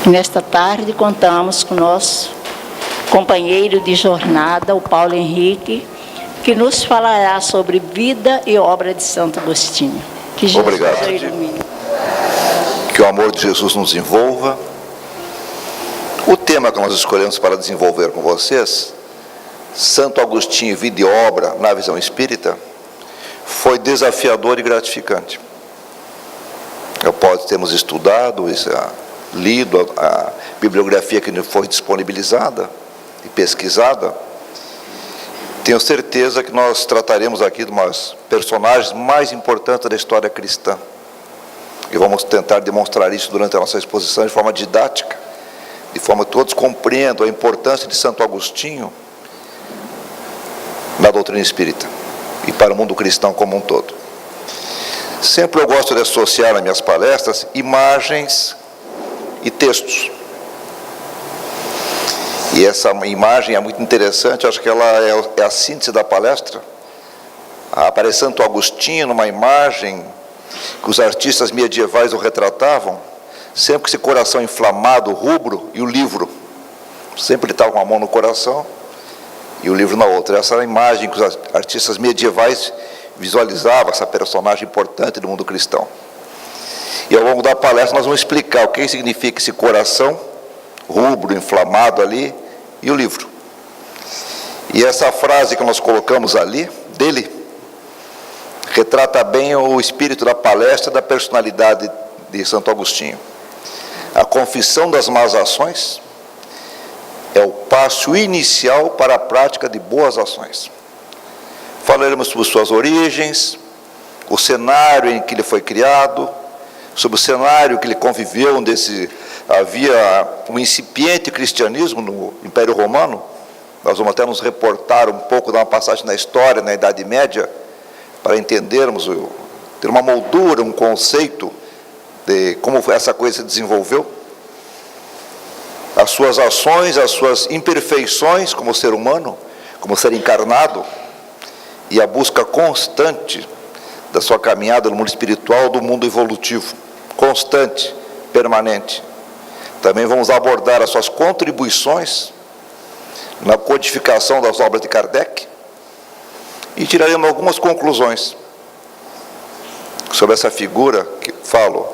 Nesta tarde contamos com o nosso companheiro de jornada, o Paulo Henrique, que nos falará sobre vida e obra de Santo Agostinho. Que Jesus Obrigado, o ilumine. Que o amor de Jesus nos envolva. O tema que nós escolhemos para desenvolver com vocês, Santo Agostinho, vida e obra na visão espírita, foi desafiador e gratificante. Temos estudado, lido a bibliografia que nos foi disponibilizada e pesquisada. Tenho certeza que nós trataremos aqui de umas personagens mais importantes da história cristã. E vamos tentar demonstrar isso durante a nossa exposição de forma didática, de forma que todos compreendam a importância de Santo Agostinho na doutrina espírita e para o mundo cristão como um todo. Sempre eu gosto de associar nas minhas palestras imagens e textos. E essa imagem é muito interessante, acho que ela é a síntese da palestra. Aparece Santo Agostinho numa imagem que os artistas medievais o retratavam, sempre com esse coração inflamado, rubro, e o livro. Sempre ele estava com a mão no coração e o livro na outra. Essa era a imagem que os artistas medievais visualizavam, essa personagem importante do mundo cristão. E ao longo da palestra nós vamos explicar o que significa esse coração rubro, inflamado ali, e o livro. E essa frase que nós colocamos ali, dele, retrata bem o espírito da palestra da personalidade de Santo Agostinho. A confissão das más ações é o passo inicial para a prática de boas ações. Falaremos sobre suas origens, o cenário em que ele foi criado, sobre o cenário que ele conviveu, onde havia um incipiente cristianismo no Império Romano. Nós vamos até nos reportar um pouco, dar uma passagem na história, na Idade Média, para entendermos, ter uma moldura, um conceito de como essa coisa se desenvolveu. As suas ações, as suas imperfeições como ser humano, como ser encarnado, e a busca constante da sua caminhada no mundo espiritual, do mundo evolutivo, constante, permanente. Também vamos abordar as suas contribuições na codificação das obras de Kardec e tiraremos algumas conclusões sobre essa figura que falo,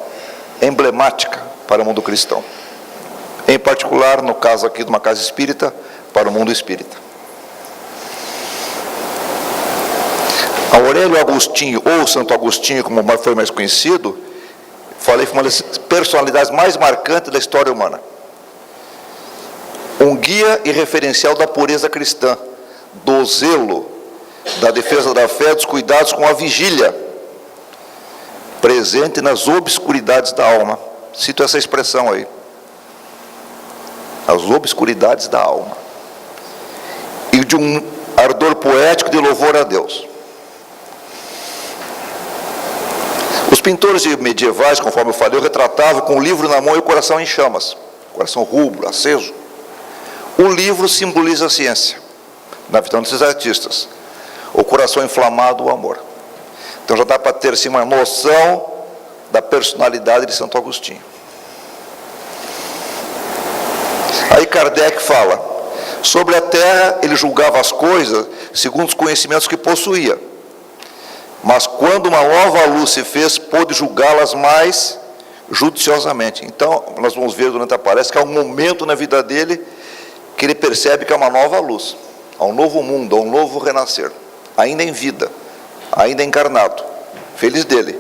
emblemática para o mundo cristão, em particular, no caso aqui de uma casa espírita, para o mundo espírita. Aurélio Agostinho, ou Santo Agostinho, como foi mais conhecido, falei, foi uma das personalidades mais marcantes da história humana. Um guia e referencial da pureza cristã, do zelo, da defesa da fé, dos cuidados com a vigília, presente nas obscuridades da alma. Cito essa expressão aí. As obscuridades da alma. E de um ardor poético de louvor a Deus. Os pintores medievais, conforme eu falei, o retratavam com o livro na mão e o coração em chamas, coração rubro, aceso. O livro simboliza a ciência, na visão desses artistas. O coração inflamado, o amor. Então já dá para ter assim, uma noção da personalidade de Santo Agostinho. Aí Kardec fala, sobre a terra ele julgava as coisas segundo os conhecimentos que possuía. Mas quando uma nova luz se fez, pôde julgá-las mais judiciosamente. Então, nós vamos ver durante a palestra que há um momento na vida dele que ele percebe que há uma nova luz, há um novo mundo, há um novo renascer, ainda em vida, ainda encarnado. Feliz dele.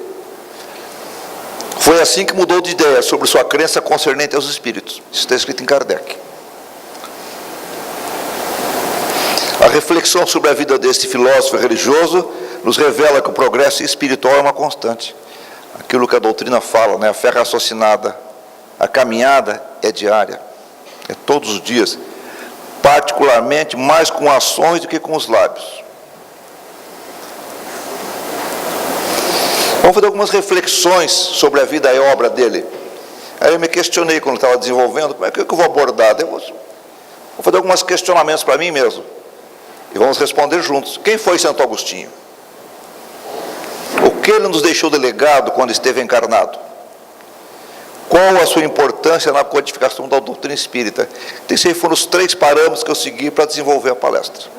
Foi assim que mudou de ideia sobre sua crença concernente aos espíritos. Isso está escrito em Kardec. A reflexão sobre a vida deste filósofo religioso nos revela que o progresso espiritual é uma constante. Aquilo que a doutrina fala, né? A fé raciocinada, a caminhada é diária, é todos os dias, particularmente mais com ações do que com os lábios. Vamos fazer algumas reflexões sobre a vida e obra dele. Aí eu me questionei quando estava desenvolvendo, como é que eu vou abordar? Vou fazer alguns questionamentos para mim mesmo. E vamos responder juntos. Quem foi Santo Agostinho? O que ele nos deixou de legado quando esteve encarnado? Qual a sua importância na codificação da doutrina espírita? Esses foram os 3 parâmetros que eu segui para desenvolver a palestra.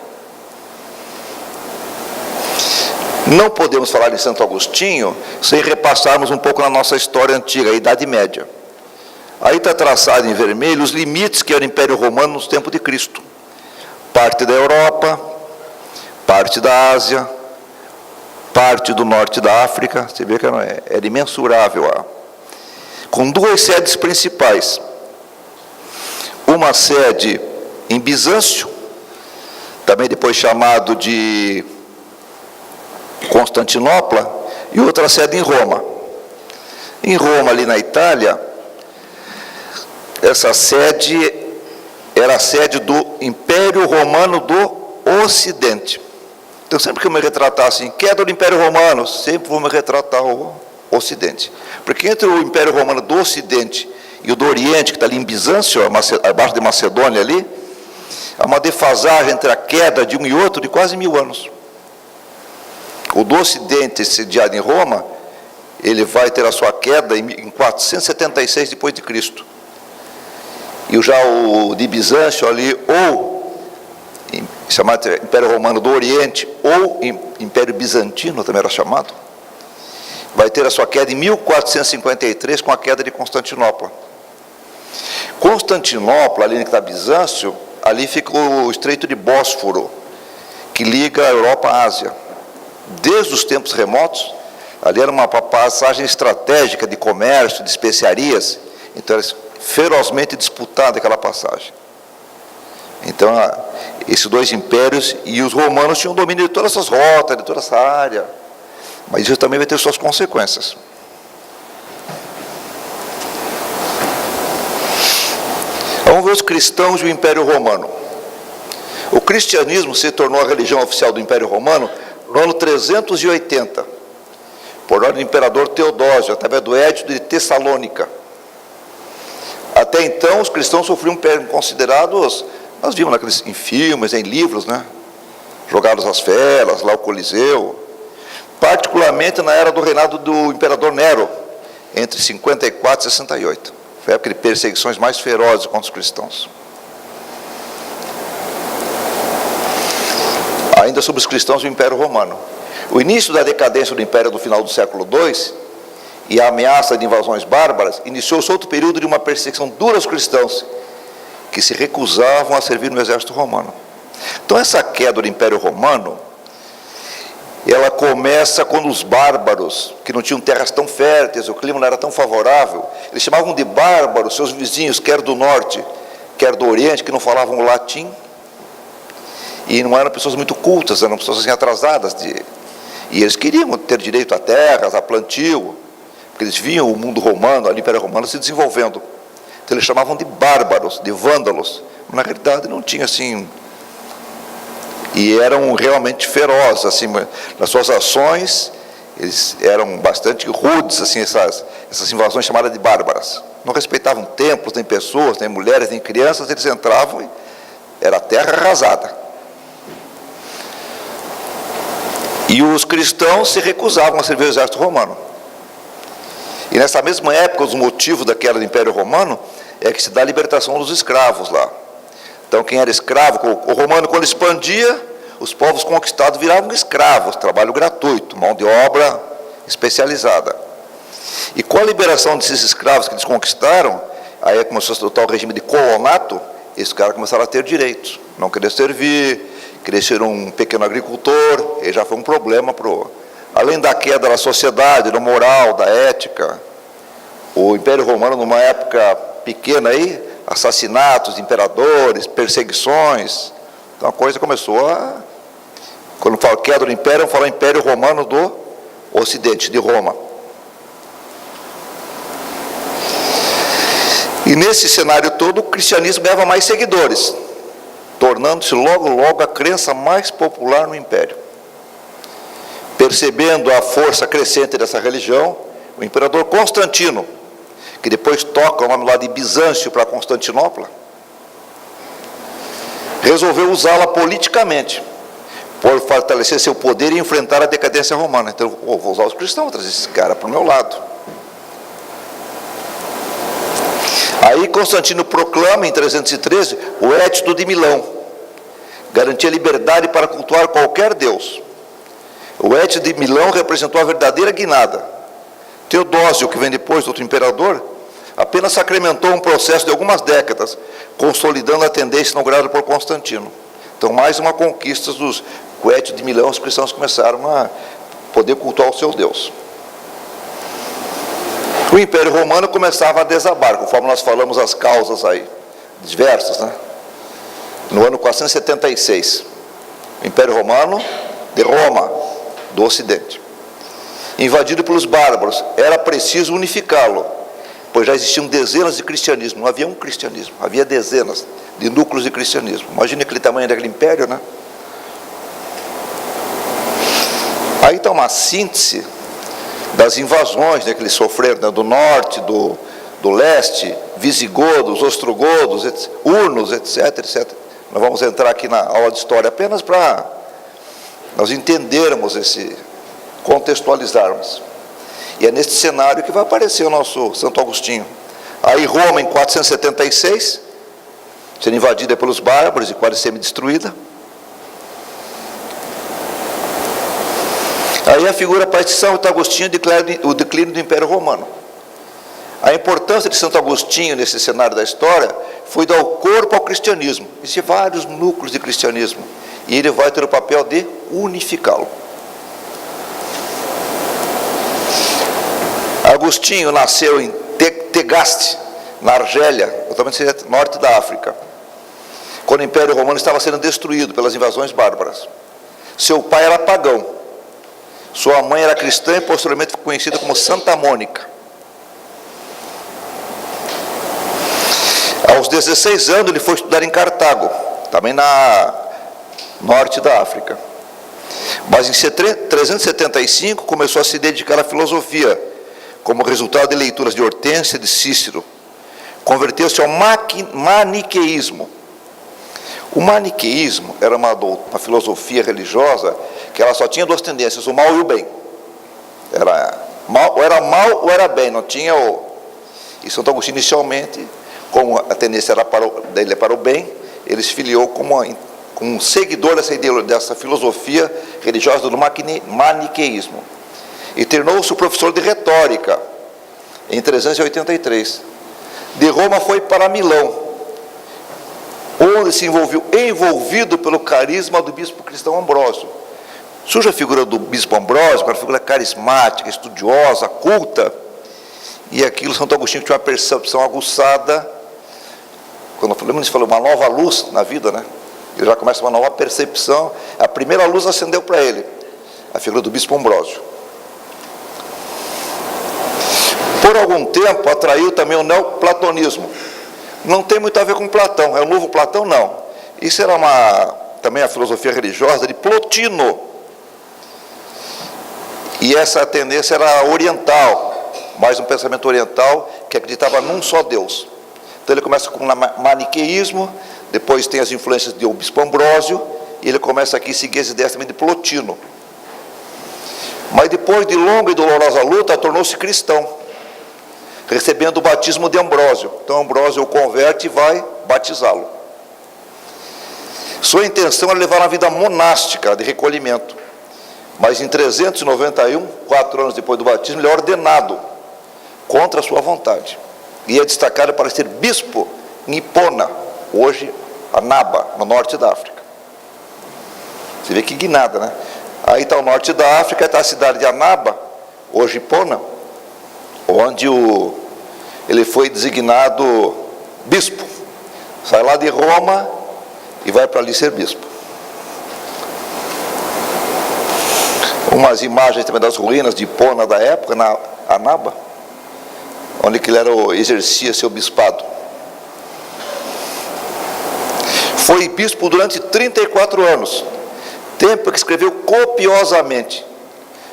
Não podemos falar em Santo Agostinho sem repassarmos um pouco na nossa história antiga, a Idade Média. Aí está traçado em vermelho os limites que era o Império Romano nos tempos de Cristo. Parte da Europa, parte da Ásia, parte do norte da África. Você vê que era imensurável, com 2 sedes principais. Uma sede em Bizâncio, também depois chamado de Constantinopla, e outra sede em Roma. Em Roma, ali na Itália, essa sede era a sede do Império Romano do Ocidente. Então, sempre que eu me retratar assim, queda do Império Romano, sempre vou me retratar o Ocidente. Porque entre o Império Romano do Ocidente e o do Oriente, que está ali em Bizâncio, abaixo de Macedônia ali, há uma defasagem entre a queda de um e outro de quase 1000 anos. O do Ocidente, sediado em Roma, ele vai ter a sua queda em 476 depois de Cristo. E já o de Bizâncio ali, ou chamado Império Romano do Oriente, ou Império Bizantino, também era chamado, vai ter a sua queda em 1453, com a queda de Constantinopla. Constantinopla, ali que está Bizâncio, ali fica o Estreito de Bósforo, que liga a Europa à Ásia. Desde os tempos remotos, ali era uma passagem estratégica de comércio, de especiarias, então era ferozmente disputada aquela passagem. Então, esses 2 impérios, e os romanos tinham domínio de todas essas rotas, de toda essa área, mas isso também vai ter suas consequências. Vamos ver os cristãos e o Império Romano. O cristianismo se tornou a religião oficial do Império Romano no ano 380, por ordem do imperador Teodósio, através do Edito de Tessalônica. Até então, os cristãos sofriam considerados, nós vimos em filmes, em livros, né? Jogados às feras, lá o Coliseu, particularmente na era do reinado do imperador Nero, entre 54 e 68. Foi a época de perseguições mais ferozes contra os cristãos. Ainda sobre os cristãos do Império Romano. O início da decadência do Império do final do século II e a ameaça de invasões bárbaras iniciou-se outro período de uma perseguição dura aos cristãos, que se recusavam a servir no exército romano. Então, essa queda do Império Romano, ela começa quando os bárbaros, que não tinham terras tão férteis, o clima não era tão favorável, eles chamavam de bárbaros seus vizinhos, quer do norte, quer do oriente, que não falavam o latim, e não eram pessoas muito cultas, eram pessoas assim atrasadas, e eles queriam ter direito a terras, a plantio, porque eles viam o mundo romano, o Império Romano se desenvolvendo. Então eles chamavam de bárbaros, de vândalos, mas na realidade não tinha assim, e eram realmente ferozes, assim, nas suas ações, eles eram bastante rudes, assim, essas invasões chamadas de bárbaras. Não respeitavam templos, nem pessoas, nem mulheres, nem crianças, eles entravam e era terra arrasada. E os cristãos se recusavam a servir o exército romano. E nessa mesma época, os motivos da queda do Império Romano é que se dá a libertação dos escravos lá. Então, quem era escravo, o romano, quando expandia, os povos conquistados viravam escravos, trabalho gratuito, mão de obra especializada. E com a liberação desses escravos que eles conquistaram, aí começou a se adotar o regime de colonato, esses caras começaram a ter direitos, não querer servir, querer ser um pequeno agricultor, e já foi um problema além da queda da sociedade, da moral, da ética. O Império Romano, numa época pequena aí, assassinatos de imperadores, perseguições, então a coisa começou quando fala queda do Império, fala Império Romano do Ocidente, de Roma. E nesse cenário todo, o cristianismo leva mais seguidores, tornando-se logo a crença mais popular no Império. Percebendo a força crescente dessa religião, o imperador Constantino, que depois toca o nome lá de Bizâncio para Constantinopla, resolveu usá-la politicamente, por fortalecer seu poder e enfrentar a decadência romana. Então, vou usar os cristãos, vou trazer esse cara para o meu lado. Aí Constantino proclama, em 313, o Edito de Milão, garantia liberdade para cultuar qualquer deus. O Edito de Milão representou a verdadeira guinada. Teodósio, que vem depois, outro imperador, apenas sacramentou um processo de algumas décadas, consolidando a tendência inaugurada por Constantino. Então, mais uma conquista dos Edito de Milão, os cristãos começaram a poder cultuar o seu Deus. O Império Romano começava a desabar, conforme nós falamos as causas aí, diversas, né? No ano 476, o Império Romano de Roma, do Ocidente, invadido pelos bárbaros, era preciso unificá-lo, pois já existiam dezenas de cristianismo, não havia um cristianismo, havia dezenas de núcleos de cristianismo. Imagine aquele tamanho daquele império, né? Aí está uma síntese das invasões, né, que eles sofreram, né, do norte, do leste, visigodos, ostrogodos, hunos, etc, etc. Nós vamos entrar aqui na aula de história apenas para nós entendermos contextualizarmos. E é neste cenário que vai aparecer o nosso Santo Agostinho. Aí Roma, em 476, sendo invadida pelos bárbaros e quase semi-destruída. Aí a figura para Santo Agostinho declara o declínio do Império Romano. A importância de Santo Agostinho nesse cenário da história foi dar o corpo ao cristianismo. Existem vários núcleos de cristianismo. E ele vai ter o papel de unificá-lo. Agostinho nasceu em Tegaste, na Argélia, totalmente norte da África, quando o Império Romano estava sendo destruído pelas invasões bárbaras. Seu pai era pagão. Sua mãe era cristã e posteriormente conhecida como Santa Mônica. Aos 16 anos ele foi estudar em Cartago, também na norte da África. Mas em 375 começou a se dedicar à filosofia, como resultado de leituras de Hortência e de Cícero. Converteu-se ao maniqueísmo. O maniqueísmo era uma filosofia religiosa que ela só tinha duas tendências, o mal e o bem. Ou era mal ou era bem, não tinha o... E Santo Agostinho, inicialmente, como a tendência era dele para o bem, ele se filiou como um seguidor dessa filosofia religiosa do maniqueísmo. E tornou-se professor de retórica em 383. De Roma foi para Milão, onde se envolvido pelo carisma do bispo cristão Ambrósio. Surge a figura do bispo Ambrósio, uma figura carismática, estudiosa, culta, e aquilo Santo Agostinho tinha uma percepção aguçada. Quando falamos, falou uma nova luz na vida, né? Ele já começa uma nova percepção. A primeira luz acendeu para ele, a figura do bispo Ambrósio. Por algum tempo atraiu também o neoplatonismo. Não tem muito a ver com Platão, é o novo Platão, não. Isso era também a filosofia religiosa de Plotino. E essa tendência era oriental, mais um pensamento oriental que acreditava num só Deus. Então ele começa com o maniqueísmo, depois tem as influências do bispo Ambrósio, e ele começa aqui a seguir as ideias também de Plotino. Mas depois de longa e dolorosa luta, tornou-se cristão, recebendo o batismo de Ambrósio. Então Ambrósio o converte e vai batizá-lo. Sua intenção era levar uma vida monástica, de recolhimento. Mas em 391, 4 anos depois do batismo, ele é ordenado, contra a sua vontade. E é destacado para ser bispo em Hipona, hoje Annaba, no norte da África. Você vê que guinada, né? Aí está o norte da África, está a cidade de Annaba, hoje Hipona, onde ele foi designado bispo. Sai lá de Roma e vai para ali ser bispo. Umas imagens também das ruínas de Hipona da época, na Annaba, onde que ele exercia seu bispado. Foi bispo durante 34 anos, tempo que escreveu copiosamente,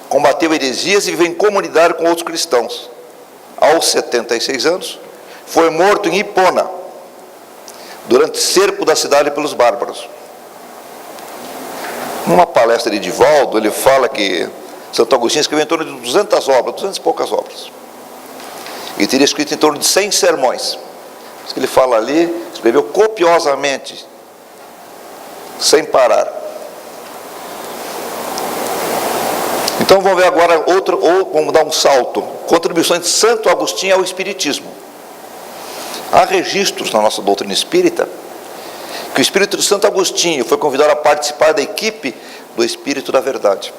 combateu heresias e viveu em comunidade com outros cristãos. Aos 76 anos, foi morto em Hipona, durante cerco da cidade pelos bárbaros. Numa palestra de Divaldo, ele fala que Santo Agostinho escreveu em torno de 200 obras, 200 e poucas obras. E teria escrito em torno de 100 sermões. Isso que ele fala ali, escreveu copiosamente, sem parar. Então vamos ver agora vamos dar um salto. Contribuições de Santo Agostinho ao Espiritismo. Há registros na nossa doutrina espírita que o Espírito de Santo Agostinho foi convidado a participar da equipe do Espírito da Verdade.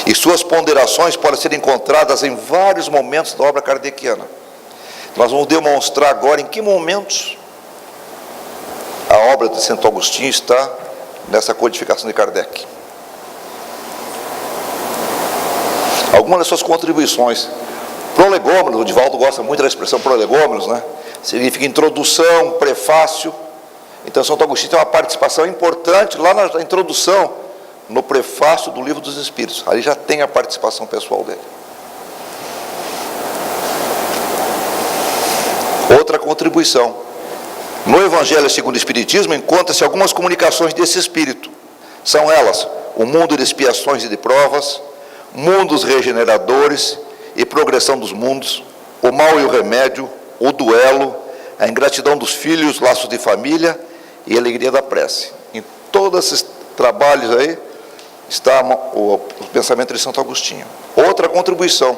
E suas ponderações podem ser encontradas em vários momentos da obra kardeciana. Nós vamos demonstrar agora em que momentos a obra de Santo Agostinho está nessa codificação de Kardec. Algumas das suas contribuições. Prolegômenos, o Divaldo gosta muito da expressão prolegômenos, né? Significa introdução, prefácio. Então Santo Agostinho tem uma participação importante lá na introdução, no prefácio do Livro dos Espíritos. Ali já tem a participação pessoal dele. Outra contribuição. No Evangelho segundo o Espiritismo encontra-se algumas comunicações desse Espírito. São elas: o mundo de expiações e de provas, mundos regeneradores e progressão dos mundos, o mal e o remédio, o duelo, a ingratidão dos filhos, laços de família e a alegria da prece. Em todos esses trabalhos aí está o pensamento de Santo Agostinho. Outra contribuição,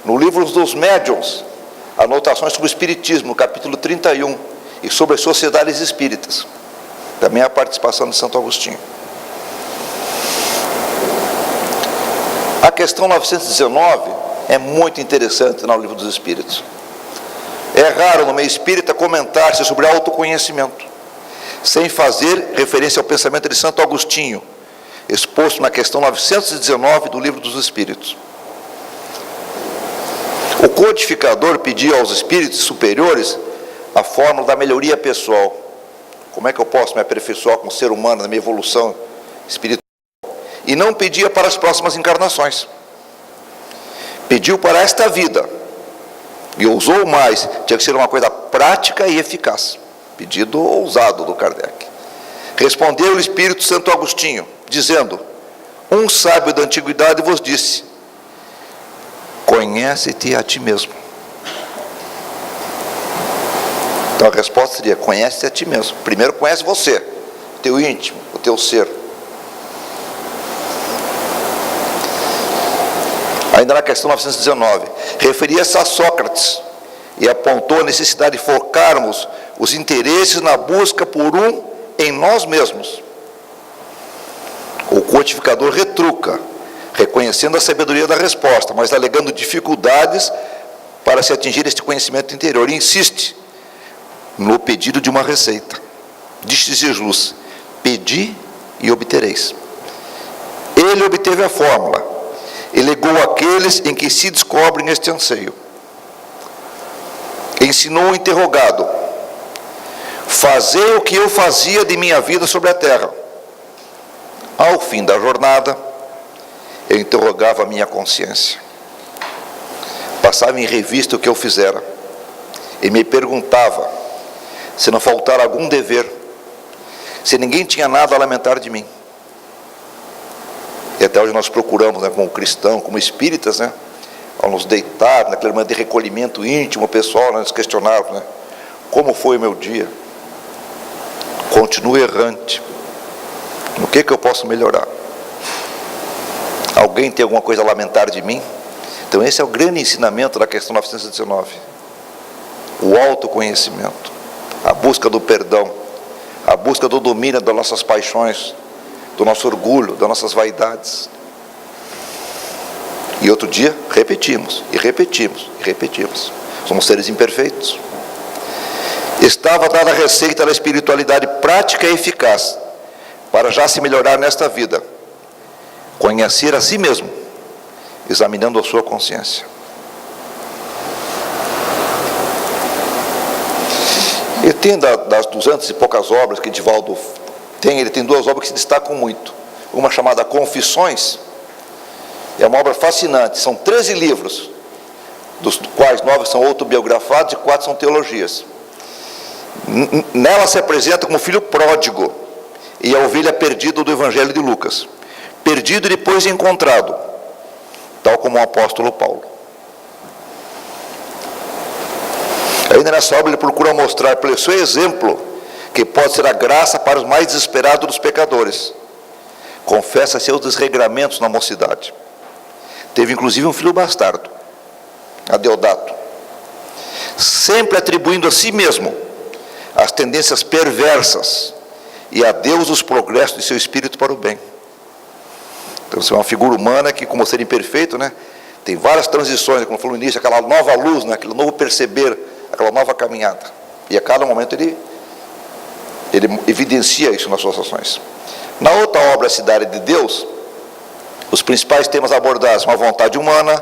no livro dos Médiuns, anotações sobre o Espiritismo, no capítulo 31, e sobre as sociedades espíritas. Também a participação de Santo Agostinho. A questão 919 é muito interessante no Livro dos Espíritos. É raro no meio espírita comentar-se sobre autoconhecimento, sem fazer referência ao pensamento de Santo Agostinho, exposto na questão 919 do Livro dos Espíritos. O codificador pediu aos espíritos superiores a fórmula da melhoria pessoal. Como é que eu posso me aperfeiçoar como ser humano na minha evolução espiritual? E não pedia para as próximas encarnações. Pediu para esta vida. E ousou mais, tinha que ser uma coisa prática e eficaz. Pedido ousado do Kardec. Respondeu o Espírito Santo Agostinho, dizendo: um sábio da antiguidade vos disse: conhece-te a ti mesmo. Então a resposta seria: conhece-te a ti mesmo. Primeiro conhece você, o teu íntimo, o teu ser. Ainda na questão 919, referia-se a Sócrates e apontou a necessidade de focarmos os interesses na busca por um em nós mesmos. O codificador retruca, reconhecendo a sabedoria da resposta, mas alegando dificuldades para se atingir este conhecimento interior, e insiste no pedido de uma receita. Diz Jesus: pedi e obtereis. Ele obteve a fórmula e legou àqueles em que se descobrem este anseio. Ensinou o interrogado: fazei o que eu fazia de minha vida sobre a terra. Ao fim da jornada, eu interrogava a minha consciência. Passava em revista o que eu fizera e me perguntava se não faltara algum dever, se ninguém tinha nada a lamentar de mim. E até hoje nós procuramos, né, como cristão, como espíritas, né, ao nos deitar, naquele momento de recolhimento íntimo pessoal, nós nos questionarmos, né, como foi o meu dia? Continuo errante. No que eu posso melhorar? Alguém tem alguma coisa a lamentar de mim? Então esse é o grande ensinamento da questão 919. O autoconhecimento, a busca do perdão, a busca do domínio das nossas paixões, do nosso orgulho, das nossas vaidades. E outro dia repetimos, e repetimos, e repetimos. Somos seres imperfeitos. Estava dada a receita da espiritualidade prática e eficaz para já se melhorar nesta vida: conhecer a si mesmo, examinando a sua consciência. E tem das 200 e poucas obras que Divaldo tem, ele tem duas obras que se destacam muito. Uma chamada Confissões, é uma obra fascinante, são 13 livros, dos quais 9 são autobiografados e 4 são teologias. Nela se apresenta como filho pródigo e a ovelha perdida do Evangelho de Lucas, perdido e depois encontrado, tal como o apóstolo Paulo. Ainda nessa obra ele procura mostrar pelo seu exemplo que pode ser a graça para os mais desesperados dos pecadores. Confessa seus desregramentos na mocidade. Teve inclusive um filho bastardo, Adeodato, sempre atribuindo a si mesmo as tendências perversas e a Deus os progressos de seu espírito para o bem. Então, você é uma figura humana que, como ser imperfeito, né, tem várias transições, como falou no início, aquela nova luz, né, aquele novo perceber, aquela nova caminhada. E a cada momento ele evidencia isso nas suas ações. Na outra obra, A Cidade de Deus, os principais temas abordados são a vontade humana,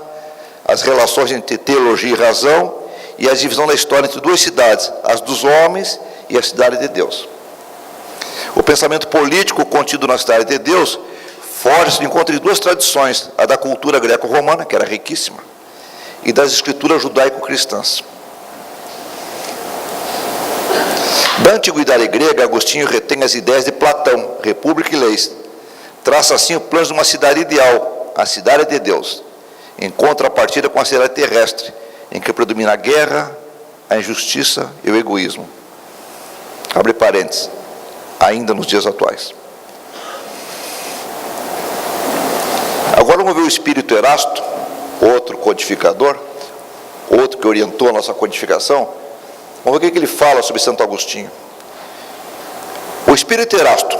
as relações entre teologia e razão e a divisão da história entre duas cidades, as dos homens e a cidade de Deus. O pensamento político contido na Cidade de Deus foge do encontro de duas tradições, a da cultura greco-romana, que era riquíssima, e das escrituras judaico-cristãs. Da antiguidade grega, Agostinho retém as ideias de Platão, república e leis. Traça assim o plano de uma cidade ideal, a cidade de Deus, em contrapartida com a cidade terrestre, em que predomina a guerra, a injustiça e o egoísmo. Abre parênteses, ainda nos dias atuais. Agora vamos ver o espírito Erasto, outro codificador, outro que orientou a nossa codificação. Vamos ver o que ele fala sobre Santo Agostinho. O espírito Erasto,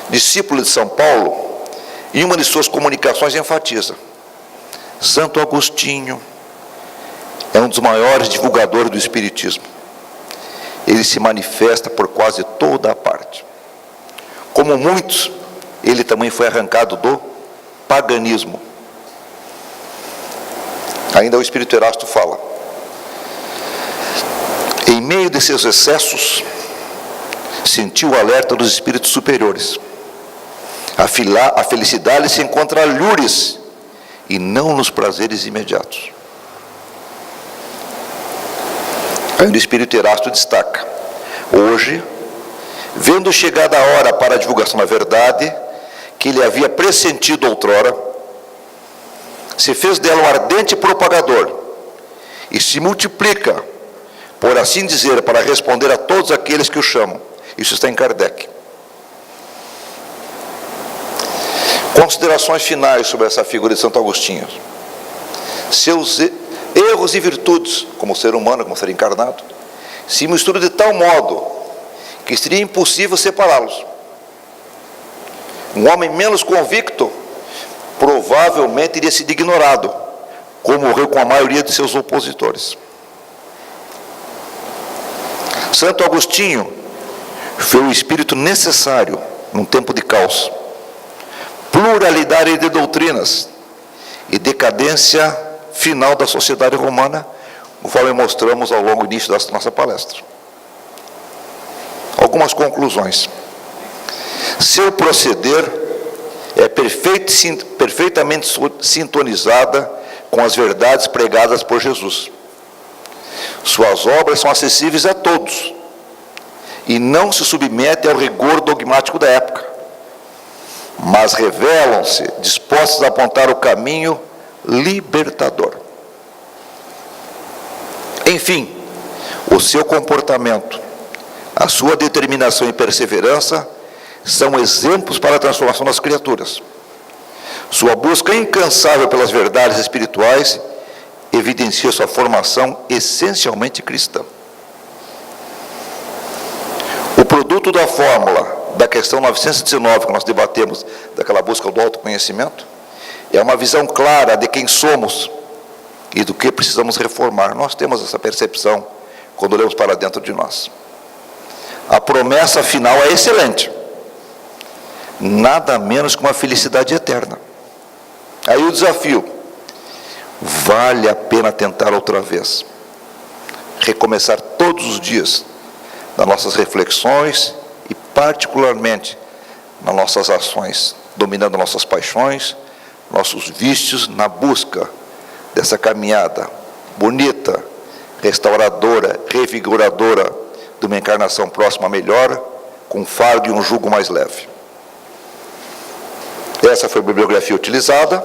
discípulo de São Paulo, em uma de suas comunicações enfatiza: Santo Agostinho é um dos maiores divulgadores do espiritismo. Ele se manifesta por quase toda a parte. Como muitos, ele também foi arrancado do paganismo. Ainda o espírito Erasto fala: em meio de seus excessos, sentiu o alerta dos espíritos superiores. A felicidade se encontra alhures e não nos prazeres imediatos. Ainda o espírito Erasto destaca: hoje, vendo chegada a hora para a divulgação da verdade, que ele havia pressentido outrora, se fez dela um ardente propagador e se multiplica, por assim dizer, para responder a todos aqueles que o chamam. Isso está em Kardec. Considerações finais sobre essa figura de Santo Agostinho. Seus erros e virtudes, como ser humano, como ser encarnado, se misturam de tal modo que seria impossível separá-los. Um homem menos convicto provavelmente iria ser ignorado, como ocorreu com a maioria de seus opositores. Santo Agostinho foi o espírito necessário num tempo de caos, pluralidade de doutrinas e decadência final da sociedade romana, conforme mostramos ao longo do início da nossa palestra. Algumas conclusões. Seu proceder é perfeitamente sintonizada com as verdades pregadas por Jesus. Suas obras são acessíveis a todos e não se submetem ao rigor dogmático da época, mas revelam-se dispostos a apontar o caminho libertador. Enfim, o seu comportamento, a sua determinação e perseverança são exemplos para a transformação das criaturas. Sua busca incansável pelas verdades espirituais evidencia sua formação essencialmente cristã. O produto da fórmula da questão 919 que nós debatemos, daquela busca do autoconhecimento, é uma visão clara de quem somos e do que precisamos reformar. Nós temos essa percepção quando olhamos para dentro de nós. A promessa final é excelente: nada menos que uma felicidade eterna. Aí o desafio: vale a pena tentar outra vez, recomeçar todos os dias nas nossas reflexões e particularmente nas nossas ações, dominando nossas paixões, nossos vícios, na busca dessa caminhada bonita, restauradora, revigoradora de uma encarnação próxima melhor, com fardo e um jugo mais leve. Essa foi a bibliografia utilizada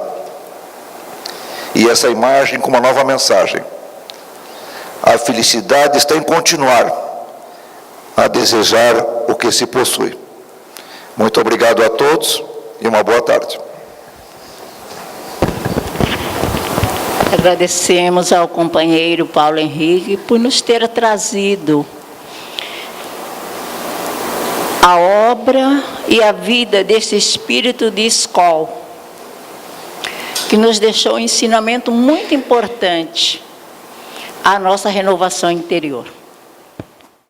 e essa imagem com uma nova mensagem. A A felicidade está em continuar a desejar o que se possui. Muito obrigado a todos e uma boa tarde. Agradecemos ao companheiro Paulo Henrique por nos ter trazido a obra e a vida desse espírito de escola, que nos deixou um ensinamento muito importante à nossa renovação interior.